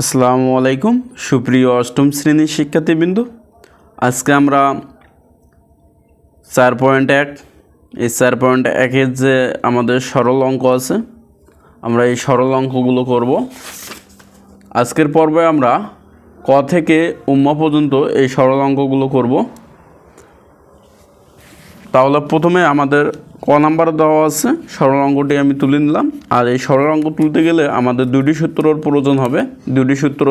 আসসালামু আলাইকুম সুপ্রিয় অষ্টম শ্রেণীর শিক্ষার্থীবৃন্দ। আজকে আমরা 4.1 এই 4.1-এর যে আমাদের সরল অঙ্ক আছে, আমরা এই সরল অঙ্কগুলো করব। আজকের পর্বে আমরা ক থেকে উম্মা পর্যন্ত এই সরল অঙ্কগুলো করব। তাহলে প্রথমে আমাদের ক নাম্বার দেওয়া আছে, সরল অঙ্কটি আমি তুলে নিলাম। আর এই সরল অঙ্ক তুলতে গেলে আমাদের দুটি সূত্রর প্রয়োজন হবে। দুটি সূত্র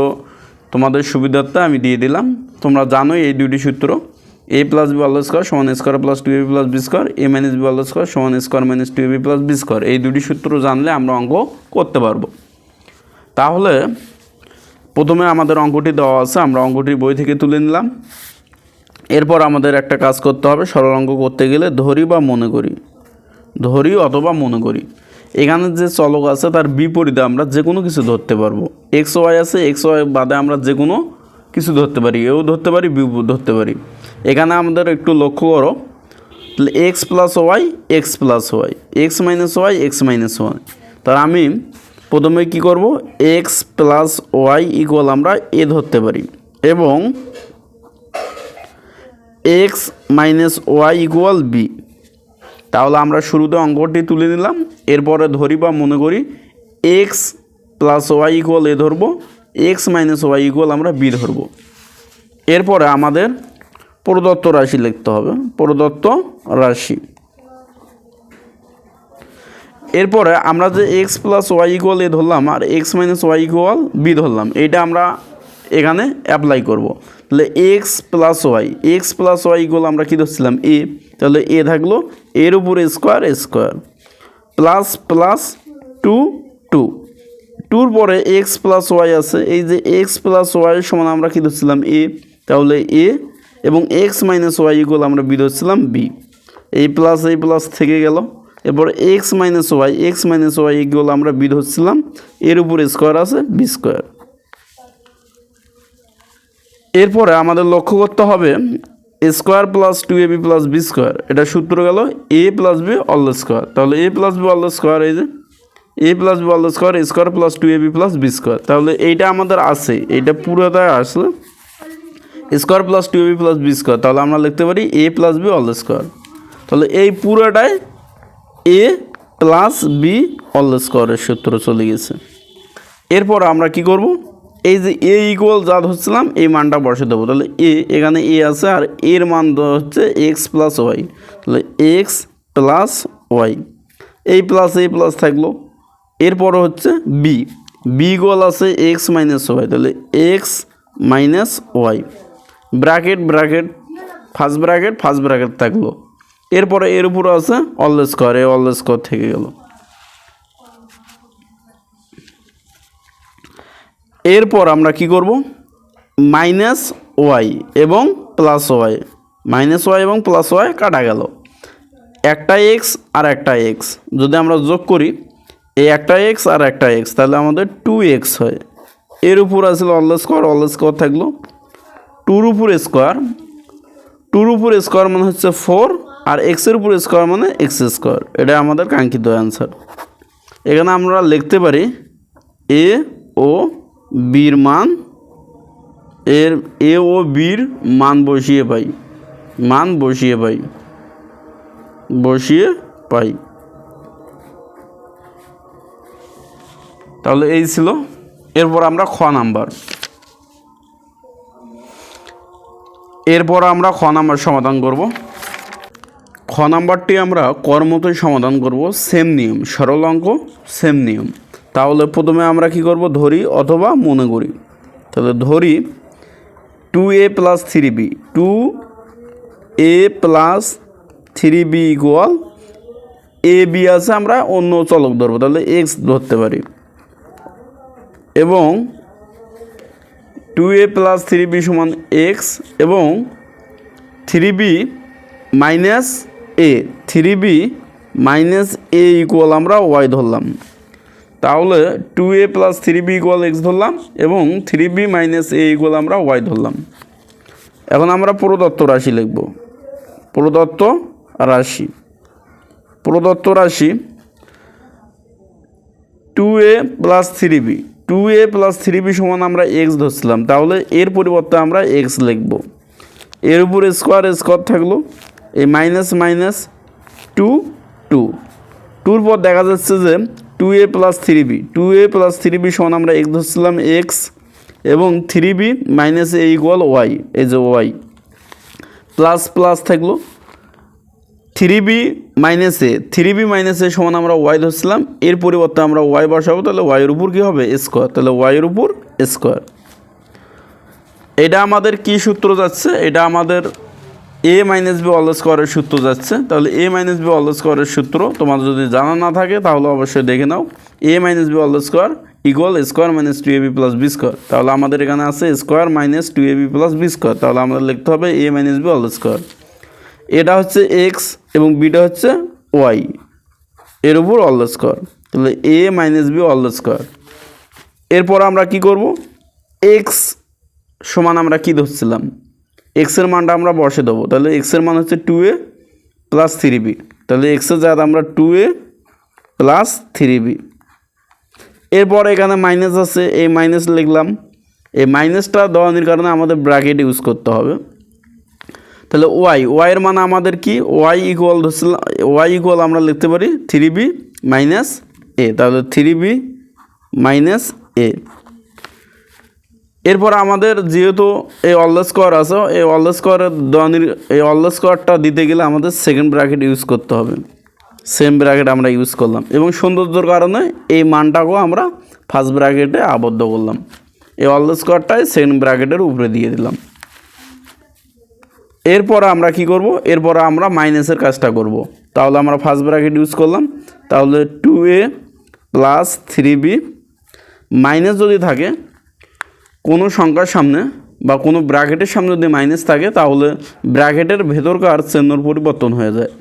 তোমাদের সুবিধার্থে আমি দিয়ে দিলাম। তোমরা জানোই এই দুটি সূত্র, a plus B whole square সমান square plus 2ab plus B square, a minus B whole square সমান square minus 2ab plus B square. এই দুটি সূত্র জানলে আমরা অঙ্ক করতে পারবো। তাহলে প্রথমে আমাদের অঙ্কটি দেওয়া আছে, আমরা অঙ্কটি বই থেকে তুলে নিলাম। এরপর আমাদের একটা কাজ করতে হবে, সরল অঙ্ক করতে গেলে ধরি বা মনে করি, ধরি অথবা মনে করি। এখানে যে চলক আছে তার বিপরীতে আমরা যে কোনো কিছু ধরতে পারবো। এক্স ওয়াই আছে, এক্স ওয়াই বাদে আমরা যে কোনো কিছু ধরতে পারি, এও ধরতে পারি, বিও ধরতে পারি। এখানে আমাদের একটু লক্ষ্য করো, তাহলে X plus Y, X plus Y, X minus Y, X minus Y. তার আমি প্রথমে কি করব, এক্স প্লাস ওয়াই ইকুয়াল আমরা এ ধরতে পারি, এবং X minus Y equal B. তাহলে আমরা শুরুতে অঙ্কটি তুলে নিলাম। এরপরে ধরি বা মনে করি এক্স প্লাস ওয়াই ইকুয়াল এ ধরবো, এক্স মাইনাস ওয়াই ইকুয়াল আমরা বি ধরবো। এরপরে আমাদের প্রদত্ত রাশি লিখতে হবে, প্রদত্ত রাশি। এরপরে আমরা যে X plus Y equal A ধরলাম আর X minus Y equal B ধরলাম, এইটা আমরা এখানে অ্যাপ্লাই করব। তাহলে এক্স প্লাস ওয়াই ইকুয়াল আমরা কী ধরছিলাম, এ। তাহলে এ থাকলো, এর উপরে square square, plus plus two two, টুর পরে এক্স প্লাস ওয়াই আছে, এই যে এক্স প্লাস ওয়াই সমান আমরা কী ধরছিলাম, এ। তাহলে এ, এবং এক্স মাইনাস ওয়াই ইকুয়াল আমরা বি ধরছিলাম, বি। এই প্লাস থেকে গেল। এরপর এক্স মাইনাস ওয়াই ইকুয়াল আমরা বি ধরছিলাম, এর উপরে স্কোয়ার আছে, বি স্কোয়ার। এরপরে আমাদের লক্ষ্য করতে হবে square plus 2ab plus B square, এটা সূত্র গেল A plus B all square. তাহলে A plus B all square, এই যে A plus B all square, square plus 2ab plus B square. তাহলে এইটা আমাদের আছে, এইটা পুরোটাই আসলে square plus 2ab plus B square. তাহলে আমরা লিখতে পারি A plus B all square. তাহলে এই পুরোটাই এ প্লাস বি অল স্কোয়ারের সূত্র চলে গেছে। এরপর আমরা কি করব, এই যে এ ইকুয়াল যা ধরছিলাম এই মানটা বসে দেবো। তাহলে এ, এখানে এ আছে, আর এর মান হচ্ছে এক্স প্লাস ওয়াই। তাহলে এক্স প্লাস ওয়াই, এই প্লাস এই প্লাস থাকলো। এরপর হচ্ছে বি, বি ইকুয়াল আছে এক্স মাইনাস ওয়াই। তাহলে X minus Y, bracket bracket, first bracket থাকলো। এরপরে এর উপরে আছে all square, A all square থেকে গেল। এরপর আমরা কি করব, মাইনাস ওয়াই এবং প্লাস ওয়াই, মাইনাস ওয়াই এবং প্লাস ওয়াই কাটা গেল। একটা এক্স আর একটা এক্স যদি আমরা যোগ করি, এই একটা এক্স আর একটা এক্স, তাহলে আমাদের 2x হয়। এর উপর আসলে অল স্কোয়ার থাকলো, টুর উপর স্কোয়ার মানে হচ্ছে 4, আর এক্সের উপর স্কোয়ার মানে এক্স স্কোয়ার। এটা আমাদের কাঙ্ক্ষিত অ্যান্সার। এখানে আমরা লিখতে পারি এ ও বির মান, এ ও বির মান বসিয়ে পাই। তাহলে এই ছিল। এরপর আমরা খ নাম্বার সমাধান করব। খ নাম্বারটি আমরা কর্মতই সমাধান করব, সেম নিয়ম, সরল অঙ্ক সেম নিয়ম। তাহলে প্রথমে আমরা কি করব, ধরি অথবা মনে করি। তাহলে ধরি 2a plus 3b, 2a plus 3b equal A B আছে, আমরা অন্য চলক ধরবো। তাহলে এক্স ধরতে পারি, এবং 2a প্লাস 3b সমান এক্স, এবং 3b মাইনাস এ ইকুয়াল আমরা ওয়াই ধরলাম। তাহলে 2a plus 3b equal x ধরলাম, এবং 3b মাইনাস এ ইকুয়াল আমরা ওয়াই ধরলাম। এখন আমরা প্রদত্ত রাশি লিখব, প্রদত্ত রাশি 2a plus 3b, 2a plus 3b সমান আমরা x ধরছিলাম, তাহলে এর পরিবর্তে আমরা x লিখব। এর উপর স্কোয়ার স্কোয়ার থাকলো, এই মাইনাস মাইনাস 2 2 2 পর দেখা যাচ্ছে যে 2a plus 3b 2a plus 3b সমান আমরা x ধরছিলাম x, এবং 3b minus a equal y, এই যে y প্লাস প্লাস থাকলো 3b minus a 3b minus a সমান আমরা y ধরছিলাম, এর পরিবর্তে আমরা y বসাবো, তাহলে y এর উপর কী হবে স্কোয়ার, তাহলে y এর উপর স্কোয়ার। এটা আমাদের কি সূত্র যাচ্ছে, এটা আমাদের a মাইনাস বি অল স্কোয়ারের সূত্র যাচ্ছে। তাহলে a মাইনাস বি অল স্কোয়ারের সূত্র তোমাদের যদি জানা না থাকে তাহলে অবশ্যই দেখে নাও। a minus B all square equal square minus 2ab plus B square. তাহলে আমাদের এখানে আছে square minus 2ab plus B square, তাহলে আমাদের লিখতে হবে a minus B all square. এটা হচ্ছে x এবং বিটা হচ্ছে y, এর উপর অল স্কোয়ার, তাহলে a minus B all square. এরপর আমরা কি করব, x সমান আমরা কি ধরছিলাম, x এর মানটা আমরা বসে দেবো, তাহলে x এর মান হচ্ছে 2a প্লাস 3b, তাহলে x এর জায়গায় আমরা 2a প্লাস 3b। এরপর এখানে মাইনাস আছে, এই মাইনাস লিখলাম, এই মাইনাসটা দেওয়ানোর কারণে আমাদের ব্র্যাকেট ইউজ করতে হবে। তাহলে y এর মান আমাদের কি, y ইকুয়াল ধরছিলাম, y ইকুয়াল আমরা লিখতে পারি 3b মাইনাস a, তাহলে 3b মাইনাস a। এরপর আমাদের যেহেতু এই অল স্কোয়ার আছে, এই অল স্কোয়ারের দেওয়ানির এই অল স্কোয়ারটা দিতে গেলে আমাদের সেকেন্ড ব্র্যাকেট ইউজ করতে হবে, সেম ব্র্যাকেট আমরা ইউজ করলাম, এবং সৌন্দর্যের কারণে এই মানটাকেও আমরা ফার্স্ট ব্র্যাকেটে আবদ্ধ করলাম, এই অল স্কোয়ারটাই সেকেন্ড ব্র্যাকেটের উপরে দিয়ে দিলাম। এরপর আমরা কি করব, এরপর আমরা মাইনাসের কাজটা করব, তাহলে আমরা ফার্স্ট ব্র্যাকেট ইউজ করলাম, তাহলে 2a প্লাস 3b মাইনাস যদি থাকে কোনো সংখ্যার সামনে বা কোনো ব্র্যাকেটের সামনে যদি মাইনাস থাকে তাহলে ব্র্যাকেটের ভেতরকার চিহ্নর পরিবর্তন হয়ে যায়,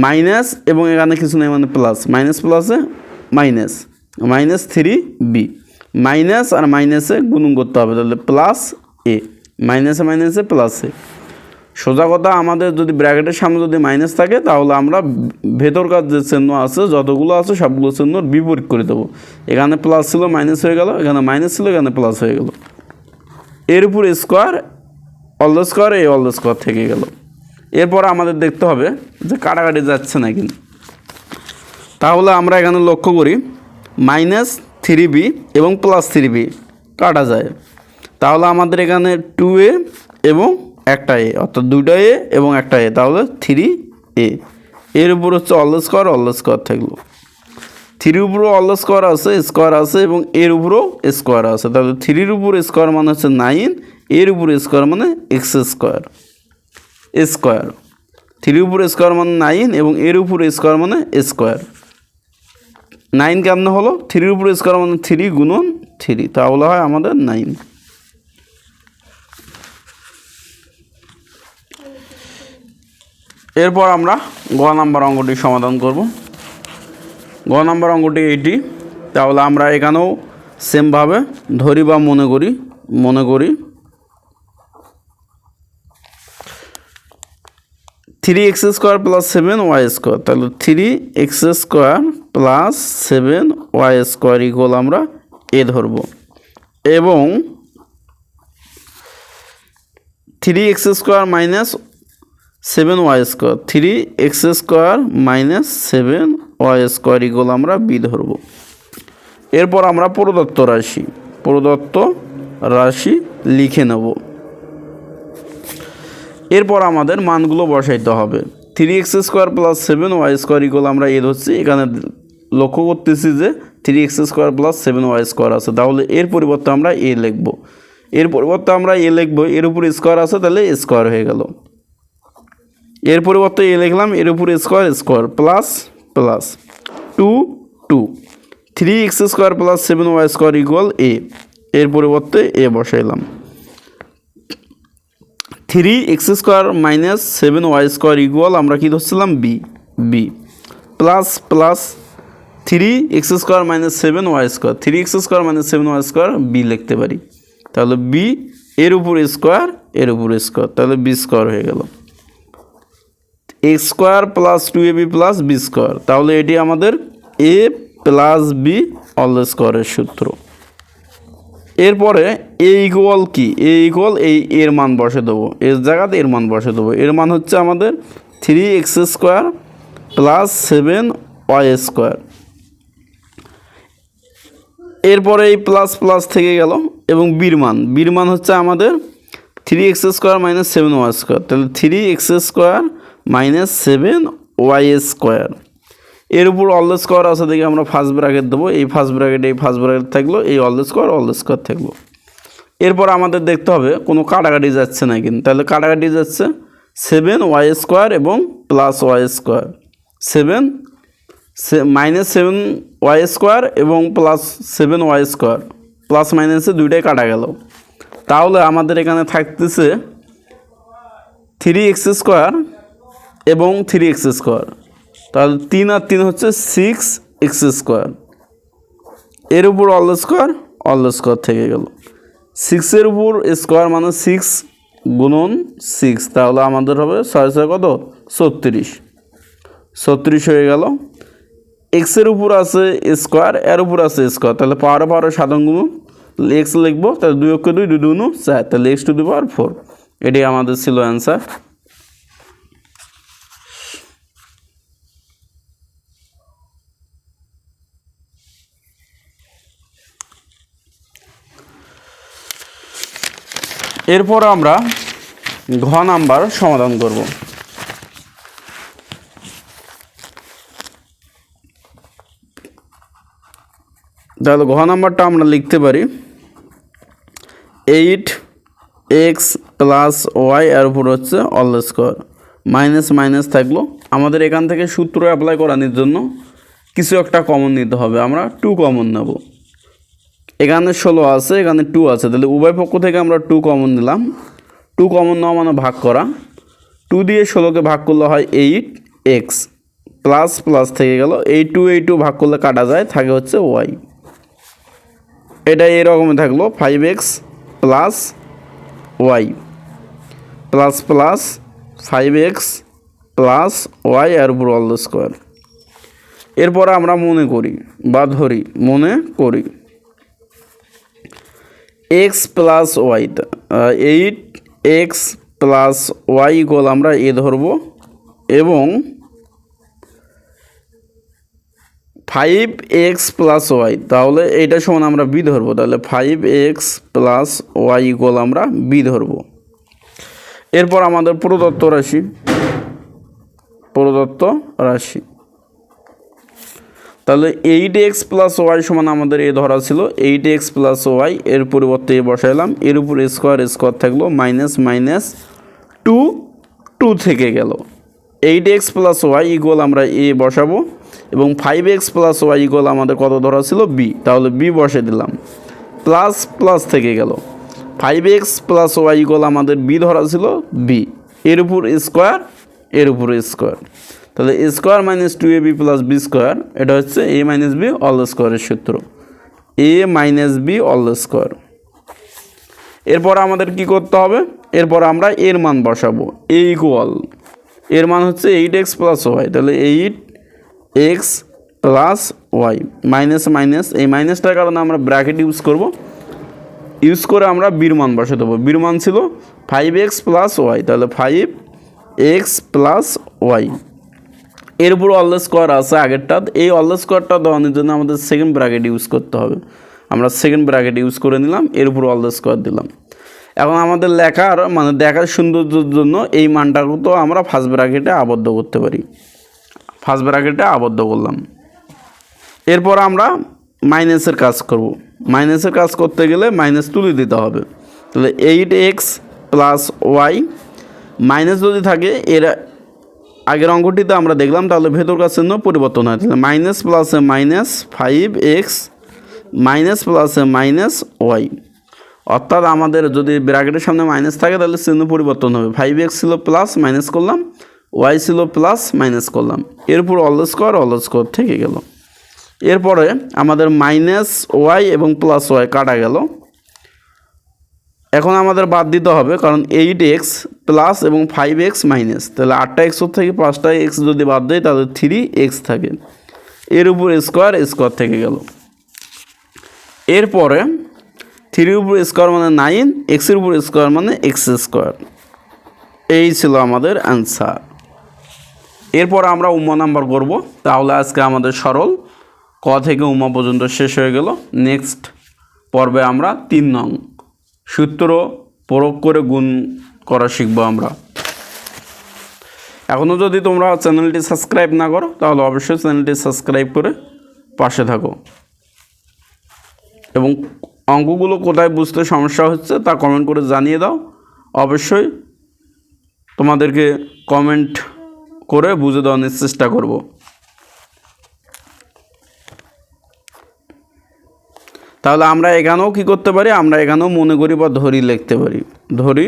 মাইনাস এবং এখানে কিছু নেই মানে প্লাস, মাইনাস প্লাসে মাইনাস মাইনাস 3b, মাইনাস আর মাইনাসে গুণন করতে হবে, তাহলে প্লাস a, মাইনাসে মাইনাসে প্লাস a। সোজা কথা, আমাদের যদি ব্র্যাকেটের সামনে যদি মাইনাস থাকে তাহলে আমরা ভেতরকার যে চিহ্ন আছে যতগুলো আছে সবগুলো চিহ্ন বিপরীত করে দেবো, এখানে প্লাস ছিল মাইনাস হয়ে গেল, এখানে মাইনাস ছিল এখানে প্লাস হয়ে গেল, এর উপর স্কোয়ার অল স্কোয়ার এই অল স্কোয়ার থেকে গেল। এরপর আমাদের দেখতে হবে যে কাটাকাটি যাচ্ছে না কিন্তু, তাহলে আমরা এখানে লক্ষ্য করি মাইনাস 3b এবং প্লাস 3b কাটা যায়, তাহলে আমাদের এখানে 2a এবং একটা a, অর্থাৎ দুইটা a এবং একটা a, তাহলে 3a। এর উপর হচ্ছে অল স্কোয়ার থাকলো, 3 উপরও অল স্কোয়ার আছে এবং এর উপরও স্কোয়ার আছে, তাহলে 3-র উপর স্কোয়ার মানে হচ্ছে 9, এর উপর স্কোয়ার মানে x স্কোয়ার, 3-র উপর স্কোয়ার মানে 9 এবং এর উপর স্কোয়ার মানে স্কোয়ার। 9 কেমন হলো, 3-র উপর স্কোয়ার মানে 3 গুণন 3, তাহলে হয় আমাদের 9। এরপর আমরা গ নাম্বার অঙ্কটি সমাধান করব। গ নাম্বার অঙ্কটি এইটি, তাহলে আমরা এখানেও সেমভাবে ধরি বা মনে করি 3x square plus 7y square, তাহলে 3x square plus 7y square equal আমরা এ ধরব, এবং 3x square minus 7y square, 3x square minus 7y square equal আমরা বি ধরব। এরপর আমরা প্রদত্ত রাশি লিখে নেব। এরপর আমাদের মানগুলো বসাইতে হবে। 3x square plus 7y square equal আমরা এ ধরছি, এখানে লক্ষ্য করতেছি যে 3x square plus 7y square আছে, তাহলে এর পরিবর্তে আমরা এ লিখব, এর উপর স্কোয়ার আছে তাহলে স্কোয়ার হয়ে গেল, এর পরিবর্তে এ লিখলাম, এর উপর square plus 2 3x square plus 7y square equal A, এর পরিবর্তে এ বসাইলাম। 3x square minus 7y square equal আমরা কি ধরছিলাম B, plus 3x square minus 7y square, 3x square minus 7y square B লিখতে পারি, তাহলে বি এর উপর স্কোয়ার তাহলে বি স্কোয়ার হয়ে গেল। A square plus 2ab plus B square, তাহলে এটি আমাদের এ প্লাস বি অল স্কোয়ারের সূত্র। এরপরে এ ইকুয়াল কি, এ ইকুয়াল এই এর মান বসে দেবো, এর জায়গাতে এর মান বসে দেবো। এর মান হচ্ছে আমাদের 3x² প্লাস 7y²। এরপরে এই প্লাস প্লাস থেকে গেল এবং বির মান হচ্ছে আমাদের 3x² মাইনাস 7y²। তাহলে 3x² মাইনাস 7y²। এর উপর অল স্কোয়ার আছে দেখে আমরা ফার্স্ট ব্র্যাকেট দেবো, এই ফার্স্ট ব্র্যাকেট থাকলো, এই অল স্কোয়ার থাকলো। এরপর আমাদের দেখতে হবে কোনো কাটাকাটি যাচ্ছে না কিন্তু, তাহলে কাটাকাটি যাচ্ছে 7y² এবং প্লাস y², মাইনাস 7y² এবং প্লাস 7y², প্লাস মাইনাসে দুইটাই কাটা গেল। তাহলে আমাদের এখানে থাকতেছে 3x² এবং 3x²। তাহলে 3 আর 3 হচ্ছে 6x²। এর উপর অল স্কোয়ার থেকে গেল। 6-এর উপর স্কোয়ার মানে 6 গুণন 6, তাহলে আমাদের হবে 6 কত 36 হয়ে গেল। এক্সের উপর আছে স্কোয়ার, এর উপর আছে স্কোয়ার, তাহলে পাওয়ারে সাধারণ গুণ এক্স লিখবো, তাহলে 2 অক্ষে 2, 2 2 4, তাহলে x⁴। এটাই আমাদের ছিল অ্যান্সার। এরপর আমরা ঘ নাম্বার সমাধান করব। তাহলে ঘ নাম্বারটা আমরা লিখতে পারি 8x প্লাস ওয়াই, এর উপর হচ্ছে অল স্কোয়ার, মাইনাস থাকলো। আমাদের এখান থেকে সূত্র অ্যাপ্লাই করানোর জন্য কিছু একটা কমন নিতে হবে, আমরা 2 কমন নেব। এখানে 16 আছে, এখানে 2 আছে, তাহলে উভয় পক্ষ থেকে আমরা 2 কমন নিলাম। 2 কমন নেওয়া মানে ভাগ করা, 2 দিয়ে 16কে ভাগ করলে হয় 8x, প্লাস থেকে গেল, এই 2 ভাগ করলে কাটা যায়, থাকে হচ্ছে ওয়াই। এটা এরকমই থাকলো 5x plus Y, plus 5x plus Y, এর উপর অল স্কোয়ার। এরপর আমরা মনে করি x plus Y, 8x plus Y equal আমরা এ ধরবো এবং 5x প্লাস ওয়াই, তাহলে এইটা সমান আমরা বি ধরবো, তাহলে 5x প্লাস ওয়াই ইকুয়াল আমরা বি ধরবো। এরপর আমাদের প্রদত্ত রাশি, তাহলে 8x প্লাস ওয়াই সমান আমাদের এ ধরা ছিল, 8x প্লাস ওয়াই, এর পরিবর্তে এ বসাইলাম, এর উপর স্কোয়ার থাকলো, মাইনাস 2 থেকে গেল। 8x প্লাস ওয়াই ইকুয়াল আমরা এ বসাবো এবং 5x প্লাস ওয়াই ইকুয়াল আমাদের কত ধরা ছিল বি, তাহলে বি বসে দিলাম। প্লাস থেকে গেল, 5x প্লাস ওয়াই ইকুয়াল আমাদের বি ধরা ছিল বি, এর উপর স্কোয়ার, তাহলে square minus 2ab plus B square, এটা হচ্ছে a মাইনাস বি অল স্কোয়ারের সূত্র, a minus B all square. এরপর আমাদের কি করতে হবে, এরপর আমরা এর মান বসাবো, a ইকুয়াল এর মান হচ্ছে 8x প্লাস ওয়াই, তাহলে 8x প্লাস ওয়াই, মাইনাস এই মাইনাসটার কারণে আমরা ব্র্যাকেট ইউজ করে আমরা বির মান বসে দেবো। বির মান ছিল 5x প্লাস ওয়াই, তাহলে 5x প্লাস ওয়াই, এর উপর অল স্কোয়ার আছে আগেরটা, এই অল স্কোয়ারটা দেওয়ানোর জন্য আমাদের সেকেন্ড ব্র্যাকেট ইউজ করতে হবে, আমরা সেকেন্ড ব্র্যাকেট ইউজ করে নিলাম, এর উপর অল স্কোয়ার দিলাম। এখন আমাদের লেখার মানে দেখার সৌন্দর্যের জন্য এই মানটাকে তো আমরা ফার্স্ট ব্র্যাকেটে আবদ্ধ করতে পারি, ফার্স্ট ব্র্যাকেটে আবদ্ধ করলাম। এরপর আমরা মাইনাসের কাজ করতে গেলে মাইনাস তুলে দিতে হবে, তাহলে 8x প্লাস ওয়াই, মাইনাস যদি থাকে এর আগের অঙ্কটিতে আমরা দেখলাম, তাহলে ভেতরকার চিহ্ন পরিবর্তন হয়, তাহলে মাইনাস প্লাসে মাইনাস 5x মাইনাস প্লাসে মাইনাস ওয়াই, অর্থাৎ আমাদের যদি ব্র্যাকেটের সামনে মাইনাস থাকে তাহলে চিহ্ন পরিবর্তন হবে, 5x ছিল প্লাস মাইনাস করলাম, ওয়াই ছিল প্লাস মাইনাস করলাম, এরপর অল স্কোয়ার থেকে গেল। এরপরে আমাদের মাইনাস ওয়াই এবং প্লাস ওয়াই কাটা গেল। এখন আমাদের বাদ দিতে হবে, কারণ 8x প্লাস এবং 5x মাইনাস, তাহলে 8টা x থেকে 5টা x যদি বাদ দেয় তাহলে 3x থাকে, এর উপর স্কোয়ার থেকে গেল। এরপরে 3 উপর স্কোয়ার মানে 9, এক্সের উপর স্কোয়ার মানে এক্স স্কোয়ার। এই ছিল আমাদের অ্যান্সার। এরপর আমরা উম্মা নাম্বার করব। তাহলে আজকে আমাদের সরল ক থেকে উম্মা পর্যন্ত শেষ হয়ে গেল। নেক্সট পর্বে আমরা 3 নং সূত্র প্রয়োগ করে গুণ করা শিখব আমরা। এখনও যদি তোমরা চ্যানেলটি সাবস্ক্রাইব না করো তাহলে অবশ্যই চ্যানেলটি সাবস্ক্রাইব করে পাশে থাকো এবং অঙ্কগুলো কোথায় বুঝতে সমস্যা হচ্ছে তা কমেন্ট করে জানিয়ে দাও। অবশ্যই তোমাদেরকে কমেন্ট করে বুঝে দেওয়ার চেষ্টা করব। তাহলে আমরা এখানেও কি করতে পারি, আমরা এখানেও মনে করি বা ধরি লিখতে পারি। ধরি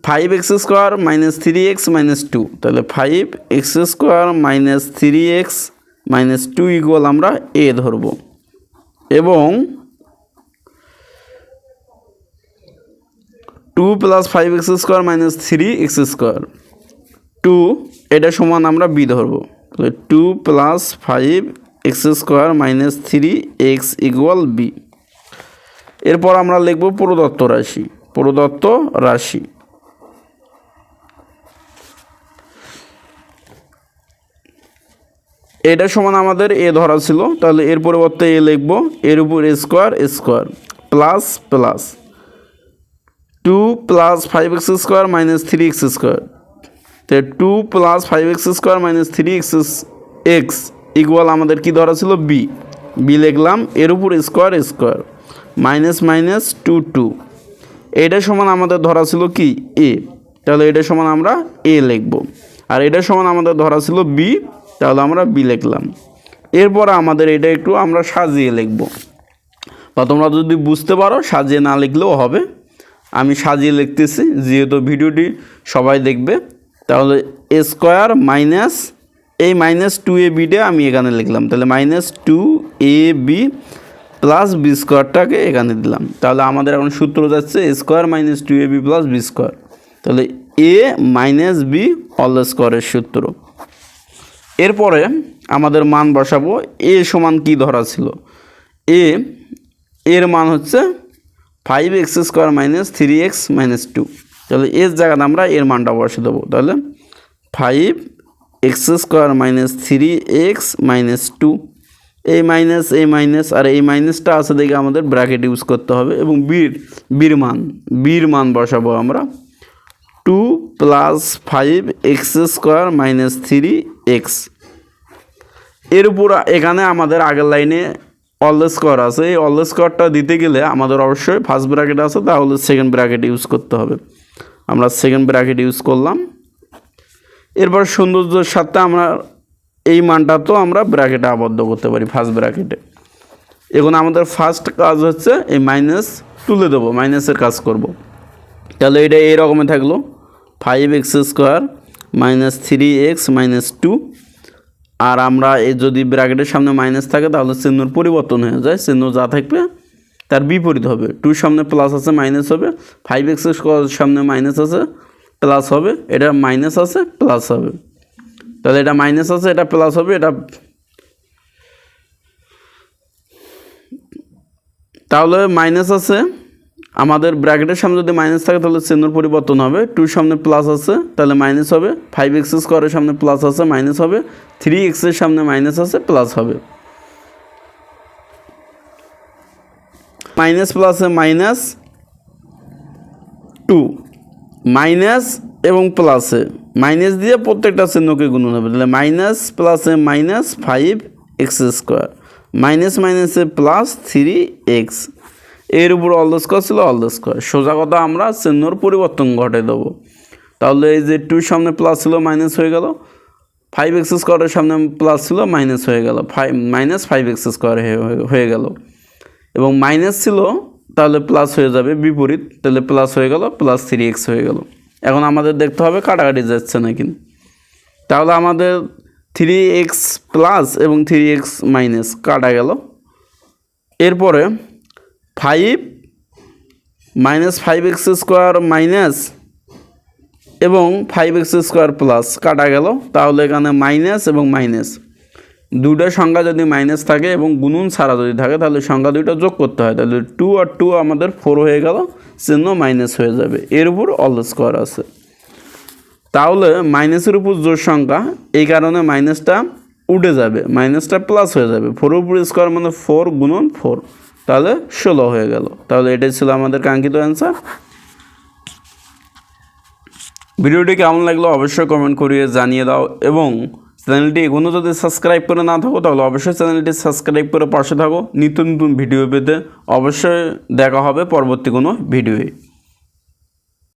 5x square minus 3x minus 2, তাহলে 5x square minus 3x minus 2 equal আমরা এ ধরব এবং 2 plus 5x square minus 3x square 2 এটা সমান আমরা বি ধরব। তাহলে 2 plus 5x square minus 3x equal B. এরপর আমরা লিখব প্রদত্ত রাশি। প্রদত্ত রাশি এটা সমান আমাদের এ ধরা ছিল, তাহলে এর পরিবর্তে এ লিখব, এর উপর square square plus plus 2 plus 5x square minus 3x square. তো 2 plus 5x square minus 3x equal আমাদের কি ধরা ছিল বি। বি লিখলাম, এর উপর স্কোয়ার স্কোয়ার মাইনাস মাইনাস 2 2 এটা সমান আমাদের ধরা ছিল কি এ, তাহলে এটা সমান আমরা এ লিখব। আর এটা সমান আমাদের ধরা ছিল বি, তাহলে আমরা বি লিখলাম। এরপর আমাদের এটা একটু আমরা সাজিয়ে লিখব, বা তোমরা যদি বুঝতে পারো সাজিয়ে না লিখলেও হবে। আমি সাজিয়ে লিখতেছি যেহেতু ভিডিওটি সবাই দেখবে। তাহলে এ স্কোয়ার মাইনাস এই মাইনাস 2ab আমি এখানে লিখলাম, তাহলে মাইনাস 2ab প্লাস বি স্কোয়ারটাকে এখানে দিলাম। তাহলে আমাদের এখন সূত্র যাচ্ছে A square minus 2ab plus B square. তাহলে এ মাইনাস বি হোল স্কোয়ারের সূত্র। এরপরে আমাদের মান বসাবো। এ সমান কি ধরা ছিল, এর মান হচ্ছে 5x square minus 3x minus 2। তাহলে এর জায়গাতে আমরা এর মানটা বসে দেবো। তাহলে 5x square minus 3x minus 2, এই মাইনাস আর এই মাইনাসটা আছে দেখে আমাদের ব্র্যাকেট ইউজ করতে হবে এবং বির মান বসাবো আমরা 2 plus 5x square minus 3x। এর উপর এখানে আমাদের আগের লাইনে অল স্কোয়ার আছে, এই অল স্কোয়ারটা দিতে গেলে আমাদের অবশ্যই ফার্স্ট ব্র্যাকেট আছে, তাহলে সেকেন্ড ব্র্যাকেট ইউজ করতে হবে। আমরা সেকেন্ড ব্র্যাকেট ইউজ করলাম। এরপর সৌন্দর্যের সাথে আমরা এই মানটা তো আমরা ব্র্যাকেটে আবদ্ধ করতে পারি ফার্স্ট ব্র্যাকেটে। এখন আমাদের ফার্স্ট কাজ হচ্ছে এই মাইনাস তুলে দেবো, মাইনাসের কাজ করব। তাহলে এটা এই রকমে থাকলো 5x square minus 3x minus 2। আর আমরা এই যদি ব্র্যাকেটের সামনে মাইনাস থাকে তাহলে চিহ্নর পরিবর্তন হয়ে যায়, চিহ্ন যা থাকবে তার বিপরীত হবে। 2 সামনে প্লাস আছে মাইনাস হবে, 5x স্কোয়ার সামনে মাইনাস আছে প্লাস হবে, এটা মাইনাস আছে প্লাস হবে। তাহলে এটা মাইনাস আছে এটা প্লাস হবে, এটা তাহলে মাইনাস আছে আমাদের ব্র্যাকেটের সামনে যদি মাইনাস থাকে তাহলে চিহ্নর পরিবর্তন হবে। 2 সামনে প্লাস আছে তাহলে মাইনাস হবে, 5x স্কোয়ারের সামনে প্লাস আছে মাইনাস হবে, 3x এর সামনে মাইনাস আছে প্লাস হবে। মাইনাস প্লাসে মাইনাস 2, মাইনাস এবং প্লাসে মাইনাস দিয়ে প্রত্যেকটা চিহ্নকে গুণন হবে। তাহলে মাইনাস প্লাসে মাইনাস 5x স্কোয়ার মাইনাস মাইনাসে প্লাস 3x, এর উপর অল স্কোয়ার ছিল অল স্কোয়ার। সোজা কথা আমরা চিহ্নর পরিবর্তন ঘটে দেবো। তাহলে এই যে 2 সামনে প্লাস ছিল মাইনাস হয়ে গেল, 5x স্কোয়ারের সামনে প্লাস ছিল মাইনাস হয়ে গেল, মাইনাস 5x স্কোয়ার হয়ে গেল এবং মাইনাস ছিল তাহলে প্লাস হয়ে যাবে বিপরীত, তাহলে প্লাস হয়ে গেল প্লাস 3x হয়ে গেল। এখন আমাদের দেখতে হবে কাটাকাটি যাচ্ছে না কিন্তু। তাহলে আমাদের 3x প্লাস এবং 3x মাইনাস কাটা গেল। এরপরে 5 মাইনাস 5x স্কোয়ার মাইনাস এবং 5x স্কোয়ার প্লাস কাটা গেল। তাহলে এখানে মাইনাস এবং মাইনাস দুইটা সংখ্যা যদি মাইনাস থাকে এবং গুণন ছাড়া যদি থাকে তাহলে সংখ্যা দুইটা যোগ করতে হয়, তাহলে 2 আর 2 আমাদের 4 হয়ে গেল, চিহ্ন মাইনাস হয়ে যাবে, এর উপর অল স্কোয়ার আছে। তাহলে মাইনাসের উপর জোড় সংখ্যা, এই কারণে মাইনাসটা উঠে যাবে, মাইনাসটা প্লাস হয়ে যাবে, 4 উপর স্কোয়ার মানে 4 গুণন 4, তাহলে 16 হয়ে গেল। তাহলে এটাই ছিল আমাদের কাঙ্ক্ষিত অ্যান্সার। ভিডিওটি কেমন লাগলো অবশ্যই কমেন্ট করিয়ে জানিয়ে দাও, এবং চ্যানেলটি এখনও যদি সাবস্ক্রাইব করে না থাকো তাহলে অবশ্যই চ্যানেলটি সাবস্ক্রাইব করে পাশে থাকো নিত্য নতুন ভিডিও পেতে। অবশ্যই দেখা হবে পরবর্তী কোনো ভিডিওয়ে।